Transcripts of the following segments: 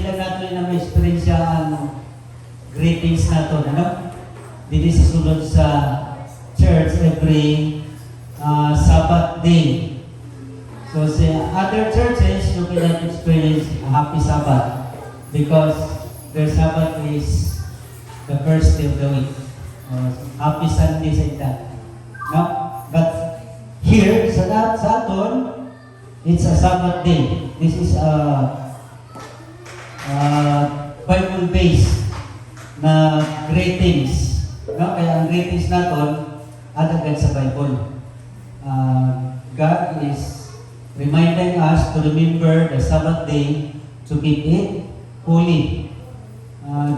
lang natin na may experience ang greetings natin, ano? Dito susunod sa church every Sabbath day. So sa other churches, you cannot experience a happy Sabbath because their Sabbath is the first day of the week. Happy Sunday sa ita. No? But here, sa aton, it's a Sabbath day. This is a Bible-based na greetings. No? Kaya ang greetings natin, agad sa Bible. God is reminding us to remember the Sabbath day to keep it holy.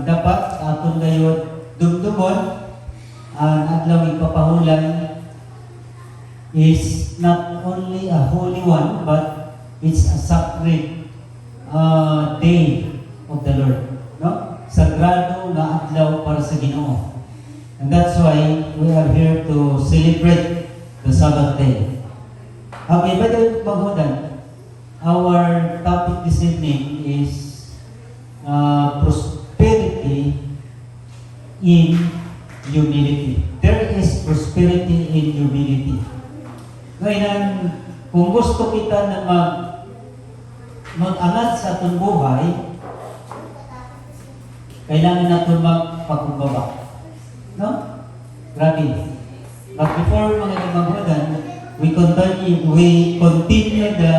Dapat aton gayon dumdumon ang adlaw ipapahulan is not only a holy one, but it's a sacred day of the Lord. No? Sagrado na adlaw para sa Ginoo. And that's why we are here to celebrate the Sabbath day. Okay, by the way, Panghudan, our topic this evening is prosperity in humility. There is prosperity in humility. Ngayon, kung gusto kita na mag-angat sa atong buhay, kailangan natin magpakumbaba. No? Grabe. But before mga Panghudan, we continue the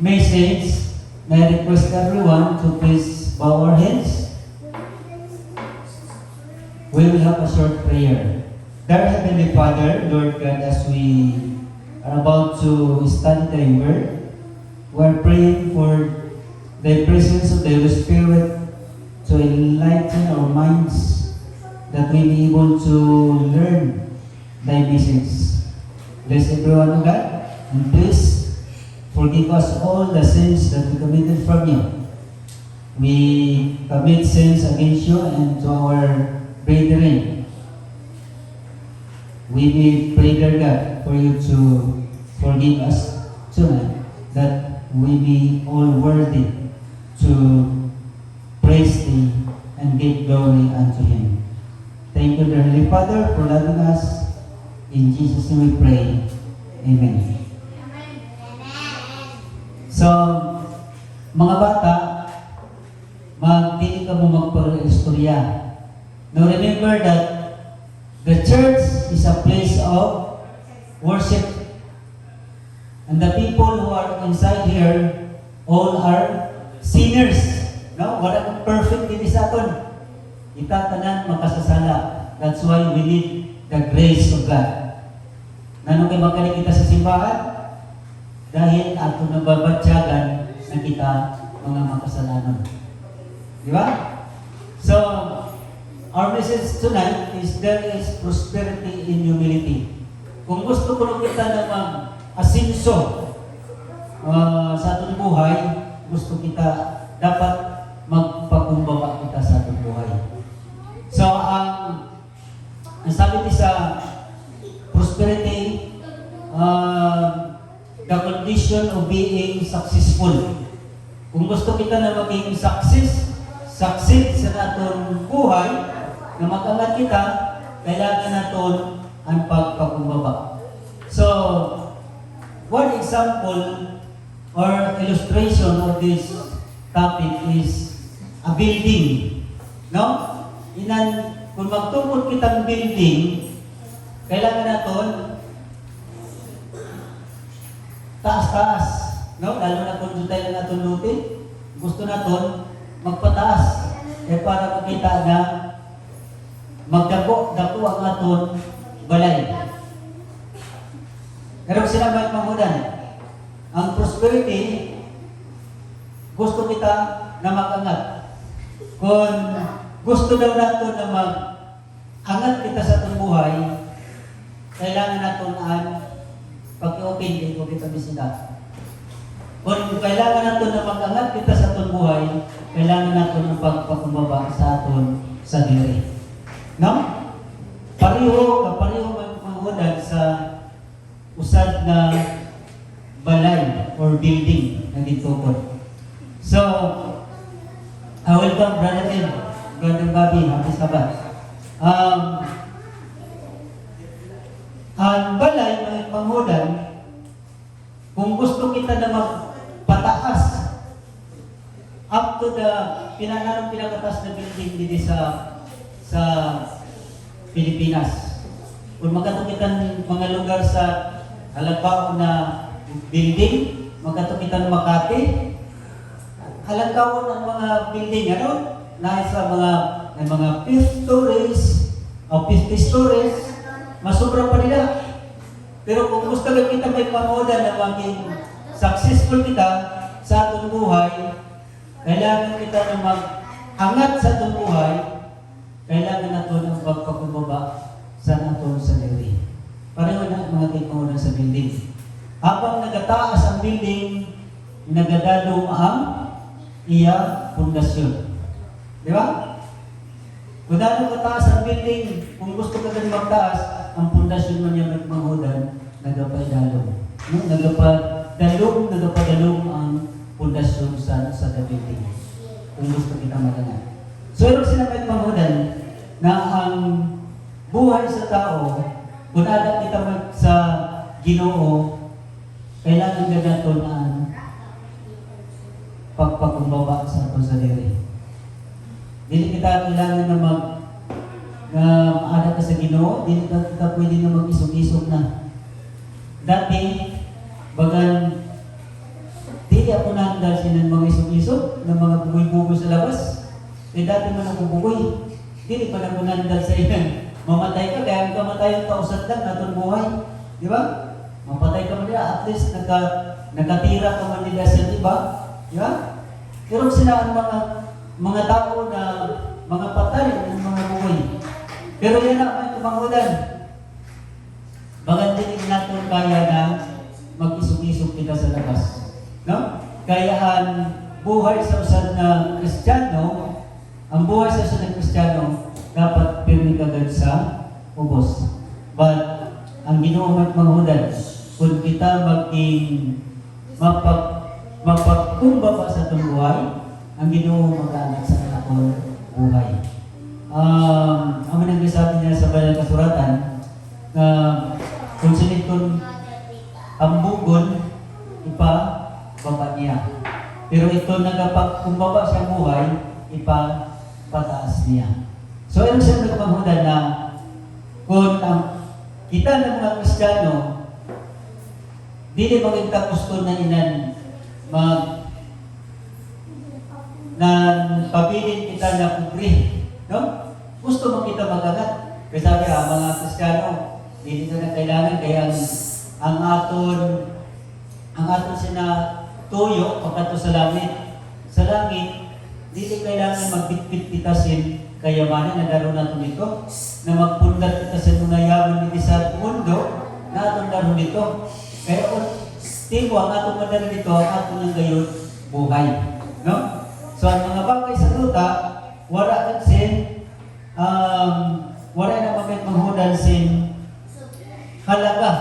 message. May I request everyone to please bow our heads. We will have a short prayer. Dear Heavenly Father, Lord God, as we are about to study Thy Word, we are praying for the presence of the Holy Spirit to enlighten our minds that we be able to learn Thy message. Bless everyone, O God, and please forgive us all the sins that we committed from You. We commit sins against You and to our brethren. We pray, dear God, for You to forgive us tonight, that we be all worthy to praise Thee and give glory unto Him. Thank You, dear Heavenly Father, for loving us. In Jesus' name we pray. Amen. So, mga bata, magpili ka mo magpag-istorya. Now remember that the church is a place of worship. And the people who are inside here, all are sinners. No? Wala perfect din sa aton. Itatanan makasasala. That's why we need the grace of God. Nanong kayo magaling kita sa simbahan? Dahil ato nababatyagan na kita mga makasalanan. Di ba? So, our message tonight is there is prosperity in humility. Kung gusto ko kita na mag-asinso sa atong buhay, gusto kita dapat magpakumbaba kita sa atong buhay. So, ang sabi ni sa prosperity, the condition of being successful. Kung gusto kita na maging succeed sa atong buhay, na mag-angat kita, kailangan natin ang pagpakumbaba. So, one example or illustration of this topic is a building. No? Kung magtungkol kitang building, kailangan natin taas-taas. No? Lalo na kung tayo na natin lutin, gusto natin magpataas. Para makita na magdako ang aton balay. Pero sila may Panghudan. Ang prosperity, gusto kita na mag-angat. Kung gusto daw natin na mag-angat kita sa atong buhay, kailangan natin ang pag-open din kung kita bisita. Kung kailangan natin na mag-angat kita sa atong buhay, kailangan natin ang pagpakumbaba sa aton sa diri. No? Pareho may Panghudan sa usad na balay or building na dito. So, Welcome, Brother Tim. Brother Bobby, happy Sabbath. Ang balay, mga panghudan, kung gusto kita na magpataas up to the pinakatas na building dito sa Pilipinas. Kung magkatukitan mga lugar sa halagpao na building, magkatukitan Makati, halagpao ng mga building, nasa mga 5 stories o 50 stories, masubra pa nila. Pero kung gusto lang kita may pangodan na maging successful kita sa atong buhay, kailangan kita na mag-angat sa atong buhay, kailangan nato ng pagpakumbaba sa atong sarili. Pareho na mga pangodan sa building. Habang nagataas ang building, nagadalong ang iya pundasyon. Di ba? Kung dahil kataas ang building, kung gusto ka rin magtaas, ang pundasyon mo niya magmahudan, nagapadalong. Nagapadalong ang pundasyon sa building. Kung gusto kita magangat. So, yung sinabi magmahudan na ang buhay sa tao, kung adat kita sa Ginoo, kailangan ganato na ang pagpakumbaba sa atong sarili. Dili kita kailangan na maadat ka sa Ginoo, dili kita pwede na mag-isog-isog na. Dati, bagan, dili ako nahandal siya ng mga isog-isog, ng mga bugoy-bugoy sa labas. Eh dati man ako bugoy, dili pa na ako nahandal sa iyan. Mamatay ka, kaya ang kamatay ang kausad lang, atong buhay. Di ba? Mapatay ka man nila, at least nakatira ka man nila sa iba. Di ba? Pero sila ang mga tao na mga patay, mga buhay. Pero yan ang may kumangudan. Bagay din natin kaya na mag-isog-isog kita sa labas. No? Kaya ang buhay sa usad na Kristiyano, ang buhay sa usad na Kristiyano, dapat pirmi kagad sa ubos. But, ang Ginoo magmangudan, kung kita maging mapagkumbaba sa itong buhay, ang Ginoo mag-aangat sa atong buhay. Ang nagsasabi niya sa banal kasuratan na kung siniton ang bugon, ipababa niya. Pero ito nagpagkumbaba sa buhay, ipapataas niya. So, ano siya nagpanghudan na kung kita ng mga Kristiyano, dili maging kagusto na inan na pabilin kita na pugri. No? Gusto mo kita magangat. Kasi sabi mga Kristiyano, dili na kailangan kaya ang aton sina tuyo pagkato sa langit. Sa langit, dili kailangan magbitbit kita sin kayamanan na daron nato nito, na magpundat kita sa nunayaman ni sa mundo, na atong daron nito. Kaya tibo ang atong madaron dito, ang atong ng gayon buhay. No? So, ang mga bagay sa luta, wala kang sin, wala na manghudan sin halaga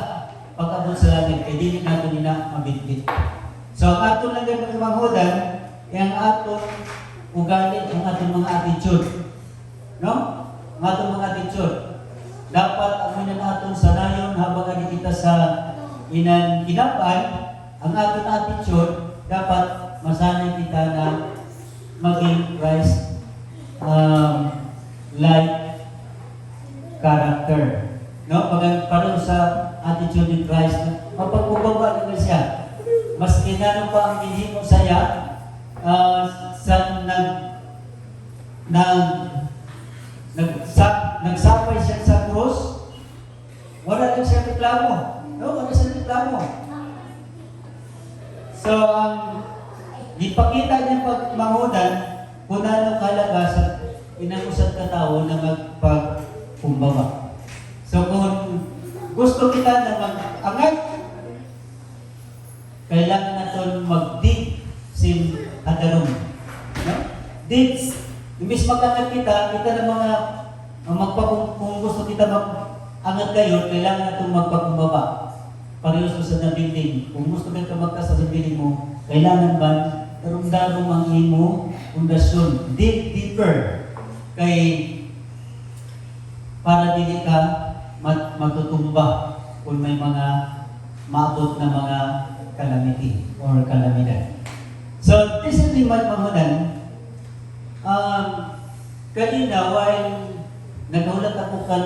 pag-abot sa langit, kaya dili nato nina mabitbit. So, ang atong lang gayon manghudan, ang atong ugali, ang atong mga attitude. No? Ang atong mga attitude. Dapat ang minan atong sanayon habang kita sa kinapan, ang atong attitude, dapat masanay kita na maging Christ like character. No? Parang sa attitude ni Christ, mapagpubaba naman siya. Mas kinanong pa ang hinimo saya sa nagsapay siya sa krus, wala lang siya reklamo. No? Wala siya reklamo. So, ipakita niya pagmangudan kung ano kalaga sa inangusat ka tao na magpagkumbaba. So, kung gusto kita na mag-angat, kailangan natin mag-dig sin hadarong. No? Dig, imbis mag-angat kita ng mga kung gusto kita mag-angat kayo, kailangan natin magpagkumbaba. Parehas sa na building. Kung gusto ka magtaas sa building mo, kailangan ba darong-darong ang imo pundasyon. Dig deeper kay para dili ka matutumba kung may mga maabot na mga calamity or kalamidad. So, this is the magmahunan. Kanina, while naghulat ako kan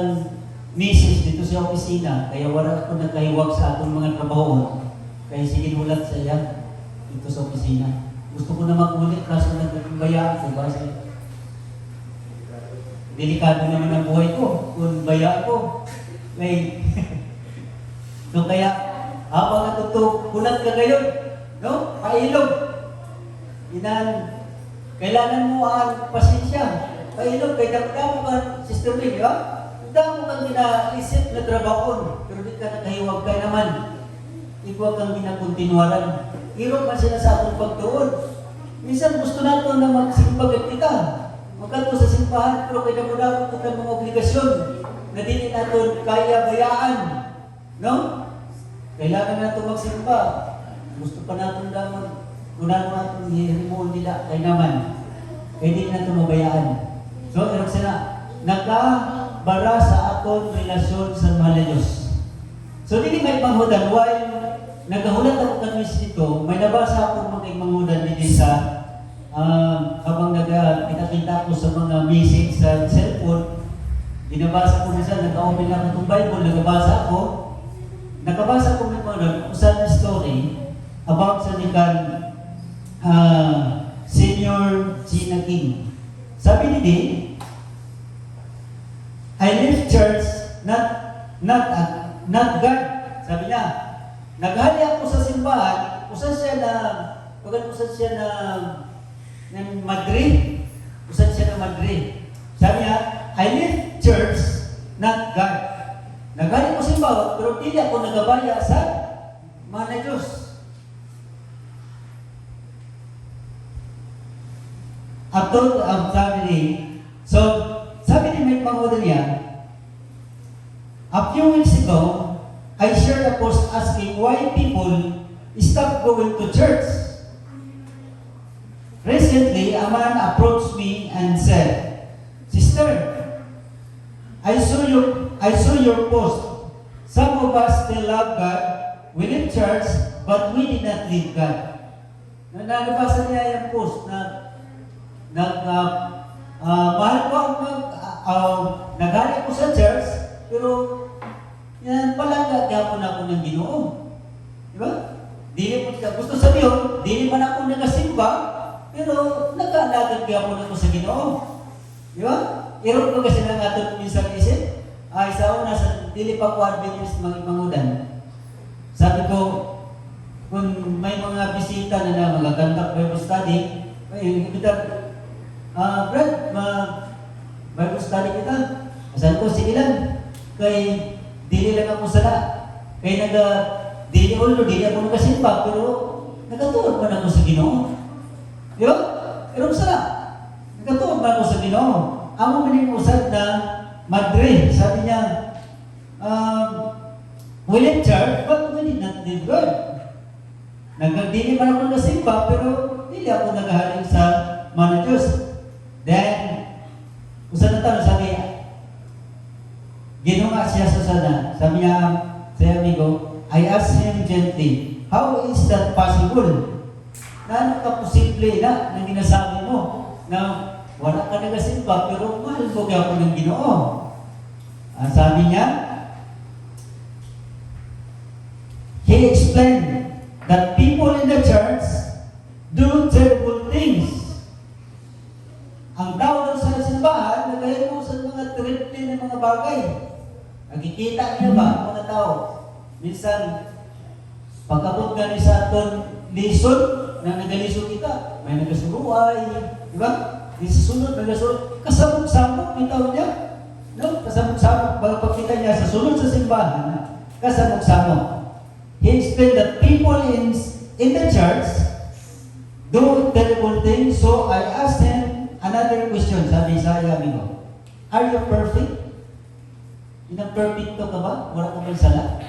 message dito sa opisina, kaya wala ako nagkahiwag sa atong mga trabaho, kaya sige hulat sa iya dito sa opisina. Gusto ko na magulit kaso nagbayaan ko ba sa delikado naman ang buhay ko kung baya ko. So kaya, habang natuto, hulat ka ngayon, no? Pailog. Kailangan mo ang pasensya. Pailog, kay damo ka, Sister Lee, di ba? Damo kang gina-isip na trabaho, pero di ka nakahiwag ka naman. Ikaw kang ginakontinuaran. Hirap man sila sa atong pagtuon. Minsan gusto nato na magsimbag kita. Magkanto sa simbahan, pero kay damo-damo ito ng mga obligasyon na dili nato kaya bayaan. No? Kailangan nato magsimba. Gusto pa nato naman, kunan nato hihimo nila, kay naman. Kaya di nato mabayaan. So, erok sila, nakabara sa aton relasyon sa mahal na Diyos. So, dili may panghudan. While nagahulat ako kanwis dito, may nabasa ako mga manghudan dito sa habang kita-kita ko sa mga message sa cellphone, binabasa ko minsan, nag-open lang itong Bible, nakabasa ko may mga usan na story about sa nikan Senior Gina King. Sabi ni Din, I left church not God. Sabi niya, naghali ako sa simbahan, usan siya na Madrid. Sabi niya, I left church, not God. Naghali ko simbahan, pero hindi ako nagabaya sa mahal na Diyos. After family, so sabi ni Mike Pangulo niya, a few weeks ago, I shared a post asking why people stop going to church. Recently, a man approached me and said, Sister, I saw your post. Some of us still love God. We leave church, but we did not leave God. Nabasa niya yung post na mahal ko naghali ko sa church, pero yan pala gapon ako ng Ginoo. Di ba? Gusto sabihin, dili man ako nagasimba, pero nag-alagad gapon ako sa Ginoo. Di ba? Irong ko kasi ng ato minsan isip, sa una, dili pa ko Adventist mangudan. Sabi ko, kung may mga bisita na mga kantak Bible study, Brad, Bible study kita. Asan ko, sige lang. Kay, dili lang ako sala. Kay dili ako nagasimba, pero nagatuod man ako sa Ginoo. Di ba? Pero sala. Nagatuod man ako sa Ginoo. Amo manimusad na Madrid. Sabi niya, we left church, but we did not leave God. Dili man ako nagasimba, pero dili ako nagahaling sa mga Diyos. Then, usan na tanong, sabi, ginawa siya sa sana. Sabi niya, sa amigo, I asked him gently, how is that possible? Na ka posible na nang ginasabi mo na wala ka nagasimba, pero mahal ko ako ng Ginoo. Sabi niya, he explained that people in the church do terrible things. Ang tao doon sa simbahan, nagayad mo sa mga triple na mga bagay. Nakikita niyo ba ang mga tao? Minsan, pagkabot gani sa aton lison, na nagalisod kita, may nagasuruay, di ba? Di sa sunod, nagasunod, kasabog-sabog, may tao niya. No? Kasabog-sabog, pagkita niya sa sunod sa simbahan, kasabog-sabog. He explained that people in the church do terrible things, so I asked him another question, sabi sa amigo, are you perfect? Perfecto ka ba? Wala ka ba sala?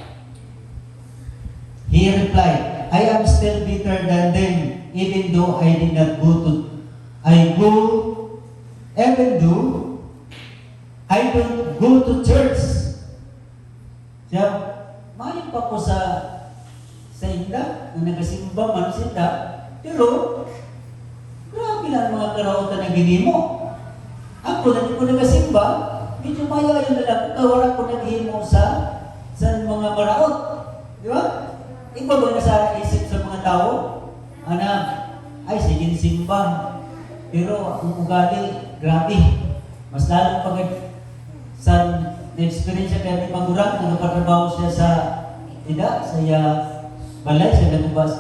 He replied, I am still better than them. even though I did not I go, even though I don't go to church. Siya, mayon pa ko sa inda, na nagasimba man sinda, pero, grabe lang mga karautan na ginimo. Ako na di ko nagasimba, medyo mayayon na lang, wala ko naghimo sa mga maraot. Di ba? Ikaw ba nasa isip sa mga tao? Anak, ay sige simba. Pero ang ugali, grabe. Mas lalo pag sa na-experience siya kaya ni Magurang, nagpatrabaho siya sa balay, sa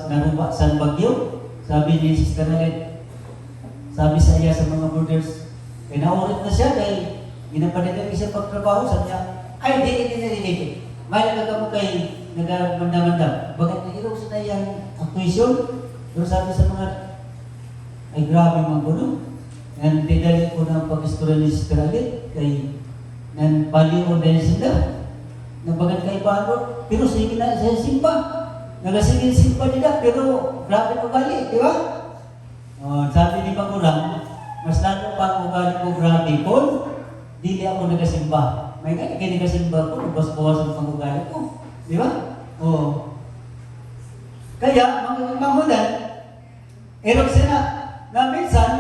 naruba sa Bagyo. Sabi ni Sister Alet, sabi sa iya sa mga brothers, kaya naulit na siya dahil ginapanitin siya pagtrabaho. Sabi niya, ay, hindi. May nagagawa kay nagmanda-manda. Bakit nag-irog sa nayang actuation? Pero sabi sa mga, ay grabe mga gulo. Yan, tidali ko ng pag-istorya ni Sister Alet, kay nan paliw din sila. Nabagan kay Bano, pero sige na sa simba. Nagasigil simba nila, pero grabe ko gali, di ba? Sabi ni Pangurang, mas lalo pa ang ugali ko grabe ko, dili ako nagasimba. May kaya nagasimba ko, bas-bawas ang ugali ko. Di ba? Kaya, mga mamulan, erog sila na minsan,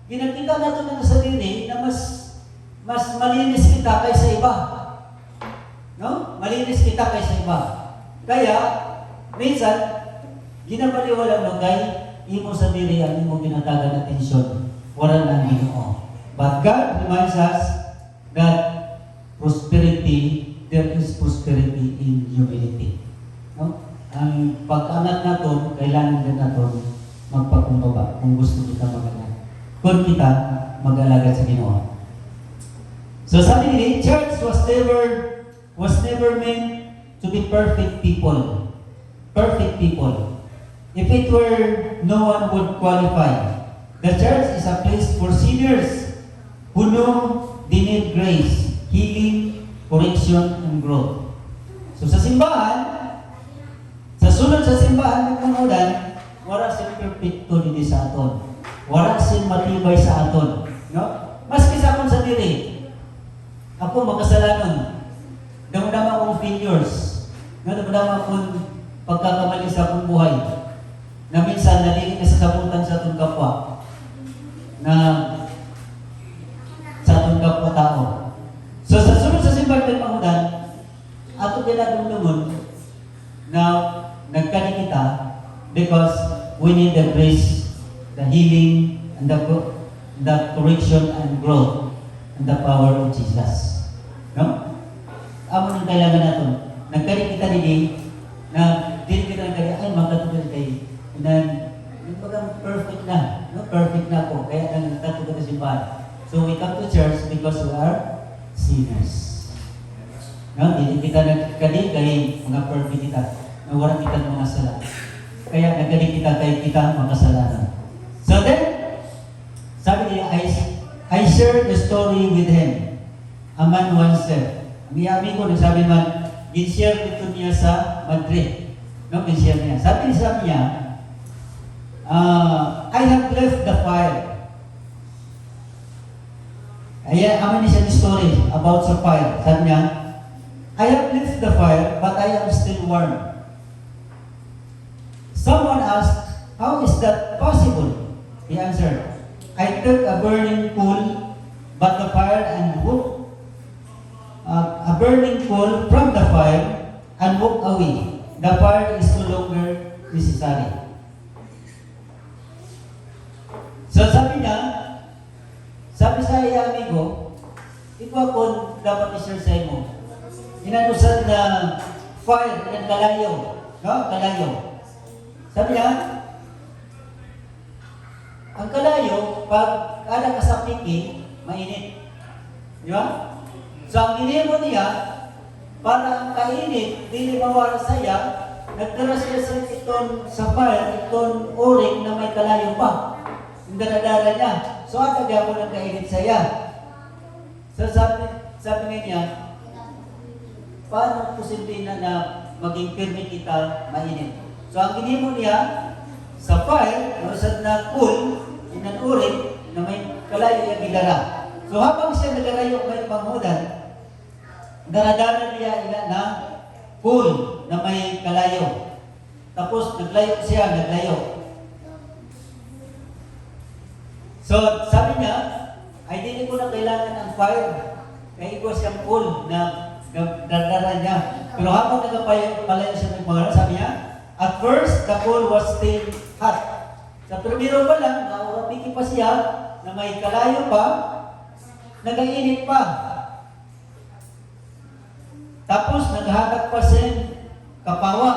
ginagkita natin ng sarili na mas malinis kita kaysa iba. No? Malinis kita kaysa iba. Kaya, minsan, ginabaliwala mo kay imo sa diri ang imo ginatagan atensyon. Wala nang Ginoo. But God reminds us that there is prosperity in humility. No? Ang pag-angat natin, kailangan din natin magpakumbaba kung gusto kita mag-angat. Kung kita mag-alaga sa Ginoo. So sabi nila, church was never meant to be perfect people. Perfect people. If it were, no one would qualify. The church is a place for sinners who know they need grace, healing, correction, and growth. So sa simbahan, sa sunod sa simbahan ng kanudan, wala sin perfecto din sa aton. Wala sin matibay sa aton. No? Maski sa akong sa diri, ako makasalanan. Damdama akong failures. Damdama akong pagkakamali sa akong buhay. Na minsan nalingin na sa sabutan sa atong kapwa. Na sa atong kapwa tao. So sa sunod sa simbahan ng pangunan, ato ginadumdumon na nagkani kita because we need the grace, the healing, and the correction and growth and the power of Jesus. No? Amo nang kailangan natin. Nagkari kita nili na dili kita nagkari, ay makatulad kayo. Yung bagang perfect na. No? Perfect na ako. Kaya nakatulad na simbahan. So we come to church because we are sinners. No? Dili kita nagkari kay mga perfect kita. Na wala kita mga sala. Kaya nagkari kita kay kita makasalanan. So then, sabi niya, I shared the story with him. A man once said, ang iyami ko, nagsabi man, gin-share dito niya sa Madrid. No, gin-share niya. Sabi niya, I have left the fire. Amin niya siya story about sa fire. Sabi niya, I have left the fire, but I am still warm. Someone asked, how is that possible? He answered, I took a burning coal, but the fire and walked a burning coal from the fire and walked away. The fire is no longer necessary. So sabi sa iya amigo, ikaw ako dapat i-share sa imo. Inanusan na fire, ng kalayo. No? Kalayo. Sabi niya, ang kalayo, pag ada ka sa piki, mainit. Di ba? So ang inimo niya, para ang kainit, dili mawala saya, nagdara siya sa fire, itong oring na may kalayo pa. Yung daradara niya. So at agad mo nagkainit saya. So sabi niya, paano posible na maging permit kita mainit? So ang inimo niya, sa fire, usad na coal, inanurin na may kalayo yung gidara. So habang siya nagarayo may panghudan, daradara niya ila na coal na may kalayo. Tapos naglayo siya, naglayo. So sabi niya, ay hindi ko na kailangan ng fire. Kaya ikaw siyang coal na dardara niya. Pero habang nagpalayo siya ng mga sabi niya, at first, the coal was still hot. Sa primero pa lang, naurapiki pa siya na may kalayo pa, nag-init pa. Tapos, naghatak pa siya kapawa.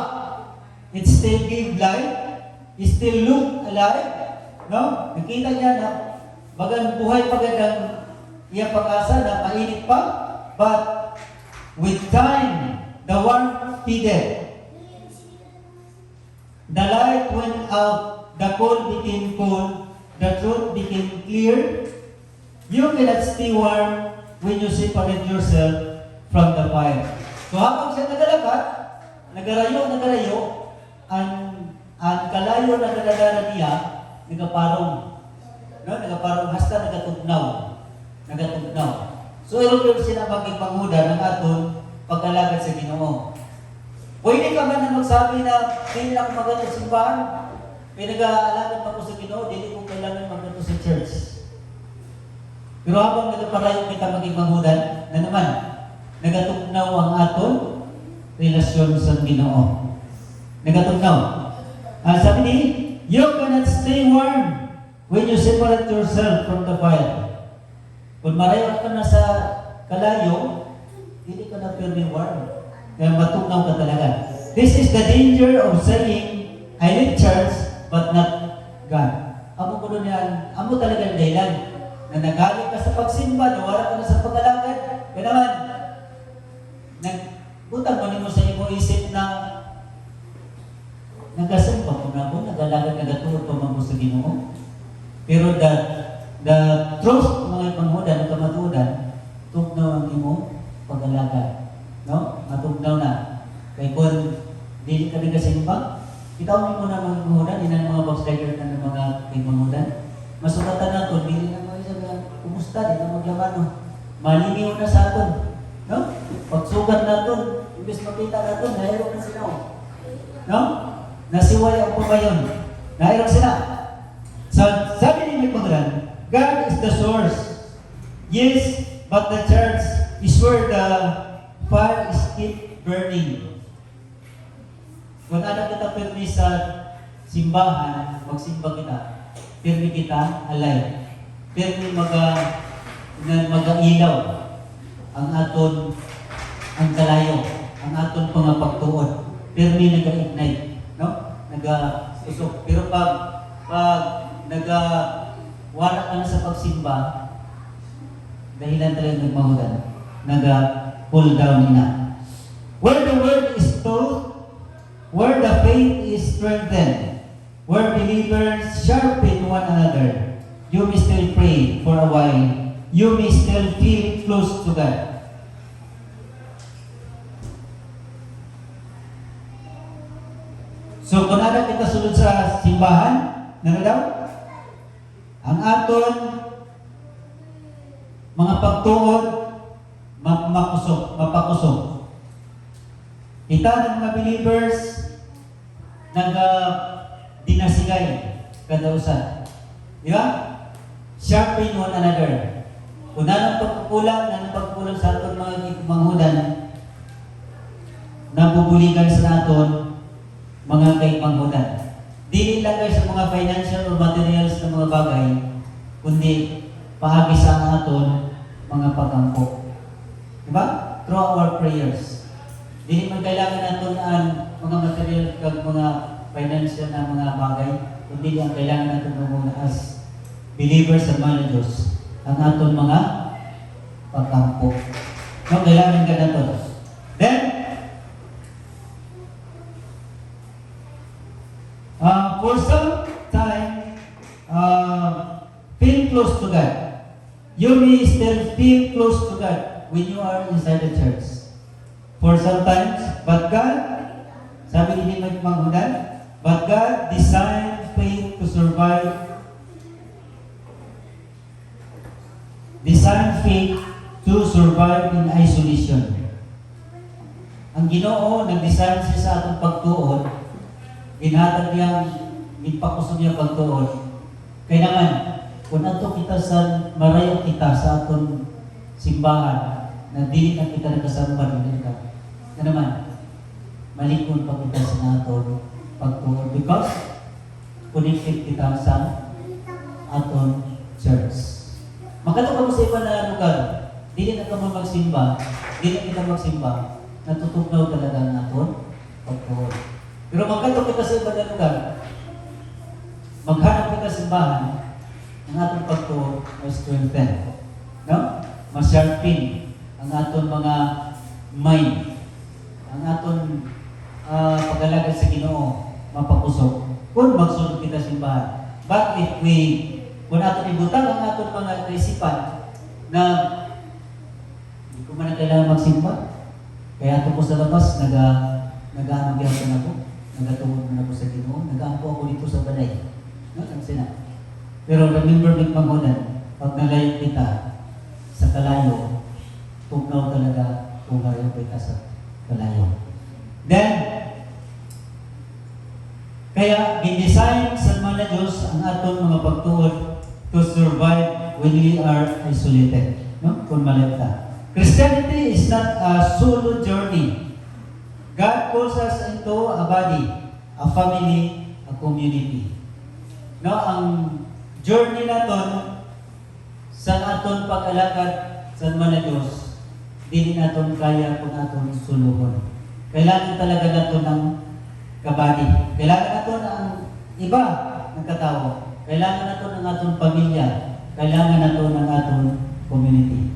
It still gave life. It still looked alive. No? Nakita niya na bagang buhay pagandang iyang pag-asa na mainit pa. But, with time, the warmth faded. The light went out, the coal became cold, the truth became clear. You cannot stay warm when you separate yourself from the fire. So habang siya nagalakad, nagarayo, ang kalayo na nadadara niya, nagaparong. No? Nagaparong hasta nagatugnaw. So iyon sila magigpanguda ng aton pag-alagad sa Ginoo. Pwede ka man na magsabi na hindi lang maganda sa simbahan, may nag-aalagad pa ko sa Ginoo, hindi ko kailangan maganda sa church. Pero habang nagparayo kita magigpangudan, na naman, nagatugnaw ang aton relasyon sa Ginoo. Nagatugnaw. Sabi ni, you cannot stay warm when you separate yourself from the fire. Kung marayo ka na sa kalayo, hindi ka na pwede warm. Kaya matugnaw ka talaga. This is the danger of saying, I need church, but not God. Amo ko doon yan, amo talaga ang dahilan. Na nagalit ka sa pagsimba, nawara ka na sa pag-alagad. Kaya naman, nagbutang mo mo sa imo isip na nagasimba ko na ako, nag-alagad, nagatulog pa man ko sa Ginoo. Pero the truth, mga panghudan, ang kamatudan, tugnaw ang imo pag-alagad. No? Matugnaw na. Kaya kung hindi ka rin kasimba, itaw mo na mga panghudan, hindi na mga backslider na ng mga panghudan. Masukatan na ito, hindi na mga isang kumusta, hindi na maglaman. Maliniw na sa atin. No? Pagsugat na ito, imbes makita na ito, nahirap na sila. No? Nasiway ang pumayon. Nahirap sila. So, sabi ni may panghudan, God is the source. Yes, but the church is where the fire is keep burning. Kung ano kita pirmi sa simbahan, magsimba kita, pirmi kita alive. Pirmi mag-ilaw ang aton ang kalayo, ang aton pangapagtuon. Pirmi nag-ignite, no? Nag-usok. Pero pag nag-wala ka na sa pagsimba, dahilan talaga nagmahudan, nag-pull down na. Where the word is taught, where the faith is strengthened, where believers sharpen one another, you may still pray for a while, you may still feel close to God. So kung ano kita sulod sa simbahan, ano daw? Ang aton mga pagtuon mapakusog. Kita ng mga believers nag-dinasigay kada usa. Di ba? Sharpen one another. Kung anong pagkukulang sa aton mga manghudan, nabubuligan sa aton mga kaipanghudan. Dili lang sa mga financial or materials na mga bagay, kundi paagi sa aton mga pagkampo. Diba? Through our prayers. Dili man kailangan natin ang mga material kag mga financial na mga bagay, kundi ang kailangan natin muna as believers sa mga Diyos, ang aton mga pagkampo. No, kailangan ka na to. Then, for some time, feel close to God. You may still feel close to God when you are inside the church. For sometimes, but God, sabi ni Manghudan, but God designed faith design faith to survive in isolation. Ang Ginoo nag-design siya sa atong pagtuon, ginhatag niya, ginpakusog niya pagtuon. Kaya naman, kung ato kita sa marayo kita sa atong simbahan, na dili na kita nagkasamba din ka. Kaya naman, malikon pa kita sa naton pagtuon because connected kita sa aton church. Makato ka mo sa iba na lugar, dili na ka mo magsimba, dili kita magsimba, natutugnaw talaga ang aton pagtuon. Pero makato kita sa iba na lugar, maghanap kita simbahan, ang atong pagtuon ay strengthen. No? Masharpin ang aton mga mind, ang aton pag-alagad sa Ginoo, mapakusog. Kung magsunod kita simbahan. But if kung aton ibutang ang aton mga kaisipan na hindi ko man na kailangan magsimba, kaya ato ko sa labas, nag-aano gyapon ako, nagatungod man ako sa Ginoo, nag-aampo ako dito sa balay. No? Pero remember with Mangunan, pag nalayo kita sa kalayo, tugnaw talaga kung nalayo kita sa kalayo. Then, kaya ginesign sa mga Diyos ang aton mga pagtuon to survive when we are isolated. No? Kung malayo ta. Christianity is not a solo journey. God calls us into a body, a family, a community. No, ang journey naton sa aton pag-alakad sa mga Diyos, dili naton kaya kung aton suluhon. Kailangan talaga naton ng kabady. Kailangan naton ang iba ng katao. Kailangan naton ang aton pamilya. Kailangan naton ang aton community.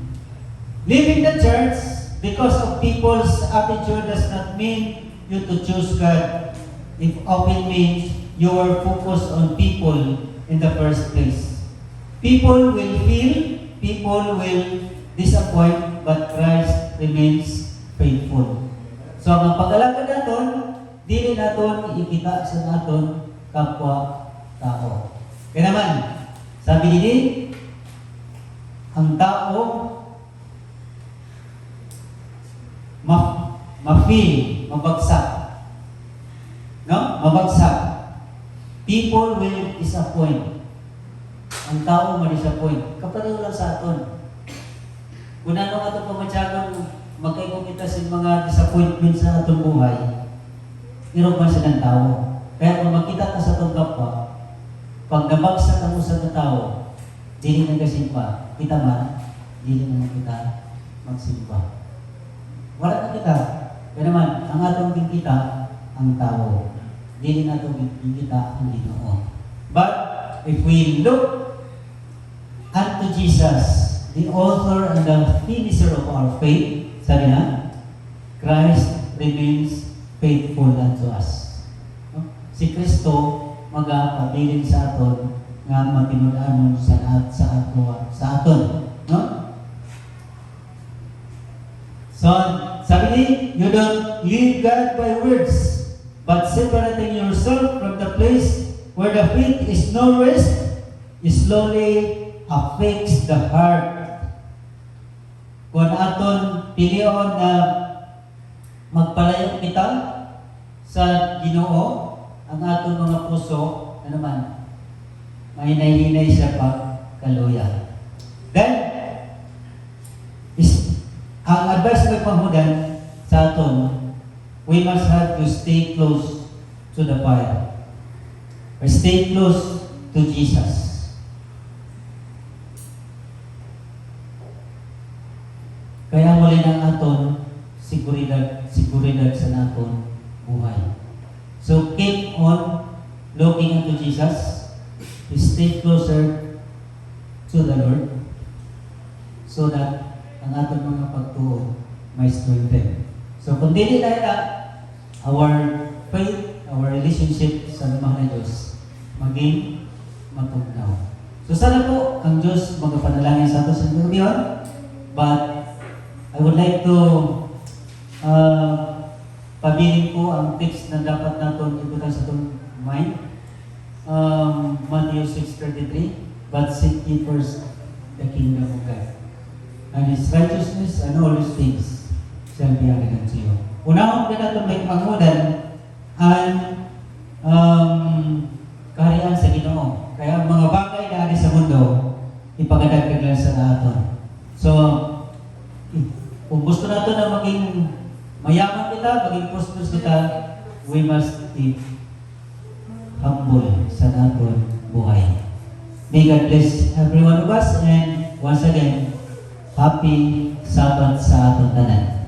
Leaving the church because of people's attitude does not mean you to choose God. It often means you are focused on people in the first place. People will fail, people will disappoint, but Christ remains faithful. So, ang pag-alagad naton, dili naton ikita sa naton kapwa tao. Kaya naman, sabi nini, ang tao ma-feel, mabagsak. No? Mabagsak. People will disappoint. Ang tao ma-disappoint. Kapareho lang sa aton. Kung ano nga itong pamatyagon, magkaibong kita sa mga disappointment sa atong buhay, hirap man siya ng tao. Kaya kung makita ka sa itong kapwa, pag nabagsak ang usa ng tao, dili na kasimba. Kita man, dili naman kita magsimba. Wala na kita. Kaya naman, ang atong kita, ang tao. Dili na itong kita ang Ginoo. But, if we look unto Jesus, the author and the finisher of our faith, sabi na, Christ remains faithful unto us. No? Si Kristo magpabilin sa aton nga matinud-anon sa aton. No? So, sabi ni, you don't leave God by words, but separating yourself from the place where the faith is no rest, slowly affects the heart. Kung aton pilion na magpalayo kita sa Ginoo, ang aton mga puso, ano man, mahinay-hinay siya pa kaluya. Then, ang advice ng panghudan sa aton, we must have to stay close to the fire. Or stay close to Jesus. Kaya muli ng aton seguridad sa naton buhay. So keep on looking unto Jesus. Stay closer to the Lord so that ang aton mga pagtuo may strengthen. So kung dili na our faith, our relationship sa mga Diyos maging matugnaw. So sana po ang Diyos magapanalangin sa ato sa ngayon. But I would like to pabiling po ang tips na dapat natin ibutan sa itong mind. Matthew 6:33, but seek ye first the kingdom of God and His righteousness, and all these things shall be added unto you. Unahon ka natin may pangudan ang kaharian sa Ginoo. Kaya ang mga bagay na ari sa mundo, ipagadagdag lang sa aton. So, kung gusto natin na maging mayaman kita, maging prosperous kita, we must be humble sa aton buhay. May God bless every one of us, and once again, happy Sabbath sa aton tanan.